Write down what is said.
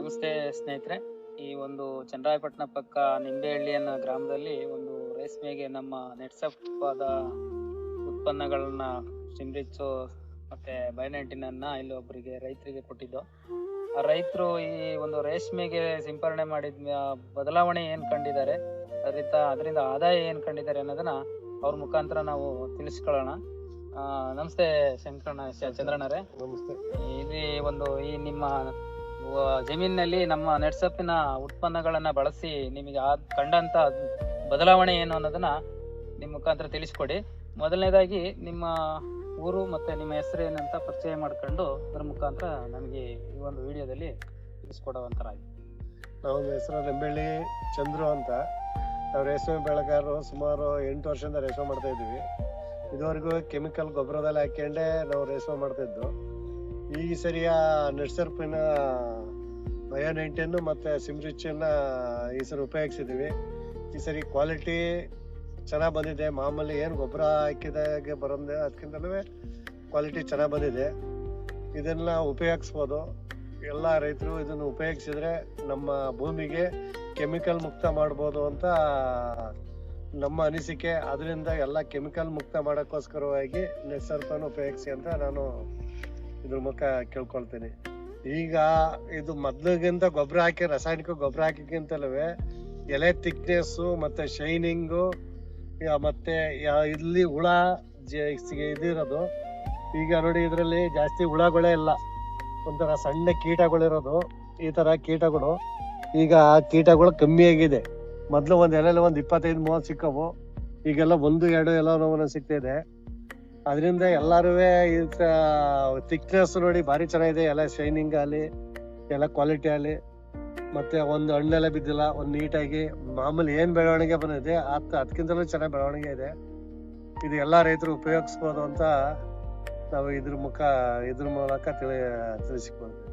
ನಮಸ್ತೆ ಸ್ನೇಹಿತರೆ. ಈ ಒಂದು ಚನ್ನರಾಯಪಟ್ಟಣ ಪಕ್ಕ ನಿಂಬೆಹಳ್ಳಿ ಅನ್ನೋ ಗ್ರಾಮದಲ್ಲಿ ಒಂದು ರೇಷ್ಮೆಗೆ ನಮ್ಮ ನೆಟ್ಸಪ್ಪಾದ ಉತ್ಪನ್ನಗಳನ್ನ ಸಿಮ್ರಿಚ್ ಮತ್ತೆ ಬೈ 99 ಇಲ್ಲಿ ಒಬ್ಬರಿಗೆ ರೈತರಿಗೆ ಕೊಟ್ಟಿದ್ದು. ಆ ರೈತರು ಈ ಒಂದು ರೇಷ್ಮೆಗೆ ಸಿಂಪರಣೆ ಮಾಡಿದ ಬದಲಾವಣೆ ಏನ್ ಕಂಡಿದ್ದಾರೆ, ಅದರಿಂದ ಆದಾಯ ಏನ್ ಕಂಡಿದ್ದಾರೆ ಅನ್ನೋದನ್ನ ಅವ್ರ ಮುಖಾಂತರ ನಾವು ತಿಳಿಸ್ಕೊಳ್ಳೋಣ. ನಮಸ್ತೆ ಚಂದ್ರಣ್ಣರೇ. ನಮಸ್ತೆ. ಇಲ್ಲಿ ಈ ನಿಮ್ಮ ಜಮೀನಿನಲ್ಲಿ ನಮ್ಮ ನೆಟ್ಸಪ್ಪಿನ ಉತ್ಪನ್ನಗಳನ್ನ ಬಳಸಿ ನಿಮಗೆ ಕಂಡಂತ ಬದಲಾವಣೆ ಏನು ಅನ್ನೋದನ್ನ ನಿಮ್ಮ ಮುಖಾಂತರ ತಿಳಿಸ್ಕೊಡಿ. ಮೊದಲನೇದಾಗಿ ನಿಮ್ಮ ಊರು ಮತ್ತೆ ನಿಮ್ಮ ಹೆಸರು ಏನಂತ ಪರಿಚಯ ಮಾಡ್ಕೊಂಡು ಅದ್ರ ಮುಖಾಂತರ ನಮಗೆ ಈ ಒಂದು ವಿಡಿಯೋದಲ್ಲಿ ತಿಳಿಸ್ಕೊಡುವಂತರಾಗಿ. ನಮ್ಮ ಹೆಸರು ನಿಂಬೆಹಳ್ಳಿ ಚಂದ್ರು ಅಂತ. ನಾವು ರೇಷ್ಮೆ ಬೆಳೆಗಾರರು. ಸುಮಾರು 8 ವರ್ಷದಿಂದ ರೇಷ್ಮೆ ಮಾಡ್ತಾ ಇದ್ವಿ. ಇದುವರೆಗೂ ಕೆಮಿಕಲ್ ಗೊಬ್ಬರದಲ್ಲಿ ಹಾಕೊಂಡೆ ನಾವು ರೇಷ್ಮೆ ಮಾಡ್ತಾ ಇದ್ದು. ಈ ಸರಿಯ ನೆಟ್ಸರ್ಪಿನ ಬೈ 99 ಮತ್ತೆ ಸಿಮ್ರಿಚನ್ನ ಈ ಸರಿ ಉಪಯೋಗಿಸಿದ್ವಿ. ಈ ಸರಿ ಕ್ವಾಲಿಟಿ ಚೆನ್ನಾಗಿ ಬಂದಿದೆ. ಮಾಮೂಲಿ ಏನು ಗೊಬ್ಬರ ಹಾಕಿದಾಗೆ ಬರೋದು ಅದಕ್ಕಿಂತಲೂ ಕ್ವಾಲಿಟಿ ಚೆನ್ನಾಗಿ ಬಂದಿದೆ. ಇದನ್ನ ಉಪಯೋಗಿಸ್ಬೋದು. ಎಲ್ಲ ರೈತರು ಇದನ್ನು ಉಪಯೋಗಿಸಿದ್ರೆ ನಮ್ಮ ಭೂಮಿಗೆ ಕೆಮಿಕಲ್ ಮುಕ್ತ ಮಾಡ್ಬೋದು ಅಂತ ನಮ್ಮ ಅನಿಸಿಕೆ. ಅದರಿಂದ ಎಲ್ಲ ಕೆಮಿಕಲ್ ಮುಕ್ತ ಮಾಡೋಕ್ಕೋಸ್ಕರವಾಗಿ ನೆಟ್ಸರ್ಪನ್ನು ಉಪಯೋಗಿಸಿ ಅಂತ ನಾನು ಇದ್ರ ಮುಖ ಕೇಳ್ಕೊಳ್ತೀನಿ. ಈಗ ಇದು ಮೊದ್ಲಿಗಿಂತ ಗೊಬ್ಬರ ಹಾಕಿ ರಾಸಾಯನಿಕ ಗೊಬ್ಬರ ಹಾಕಿಗಿಂತಲೂ ಎಲೆ ಥಿಕ್ನೆಸ್ಸು ಮತ್ತೆ ಶೈನಿಂಗು ಮತ್ತೆ ಇಲ್ಲಿ ಹುಳ ಇದಿರೋದು. ಈಗ ನೋಡಿ ಇದರಲ್ಲಿ ಜಾಸ್ತಿ ಹುಳಗಳೇ ಇಲ್ಲ, ಒಂಥರ ಸಣ್ಣ ಕೀಟಗಳಿರೋದು. ಈ ತರ ಕೀಟಗಳು ಈಗ ಕೀಟಗಳು ಕಮ್ಮಿ ಆಗಿದೆ. ಮೊದ್ಲು ಒಂದ್ ಎಲೆಯಲ್ಲಿ 25-30 ಸಿಕ್ಕವು, ಈಗೆಲ್ಲ 1-2 ಎಲ್ಲ ಸಿಗ್ತಾ ಇದೆ. ಅದರಿಂದ ಎಲ್ಲಾರು ಥಿಕ್ನೆಸ್ ನೋಡಿ ಭಾರಿ ಚೆನ್ನಾಗಿದೆ. ಎಲ್ಲ ಶೈನಿಂಗ್ ಆಗಲಿ, ಎಲ್ಲ ಕ್ವಾಲಿಟಿ ಆಗಲಿ, ಮತ್ತೆ ಒಂದು ಹಣ್ಣೆಲ್ಲ ಬಿದ್ದಿಲ್ಲ, ಒಂದು ನೀಟಾಗಿ ಮಾಮೂಲಿ ಏನ್ ಬೆಳವಣಿಗೆ ಬಂದಿದೆ ಅದಕ್ಕಿಂತಲೂ ಚೆನ್ನಾಗಿ ಬೆಳವಣಿಗೆ ಇದೆ. ಇದು ಎಲ್ಲಾ ರೈತರು ಉಪಯೋಗಿಸ್ಬೋದು ಅಂತ ನಾವು ಇದ್ರ ಮೂಲಕ ತಿಳಿಸಿಕೊಳ್ತೀವಿ.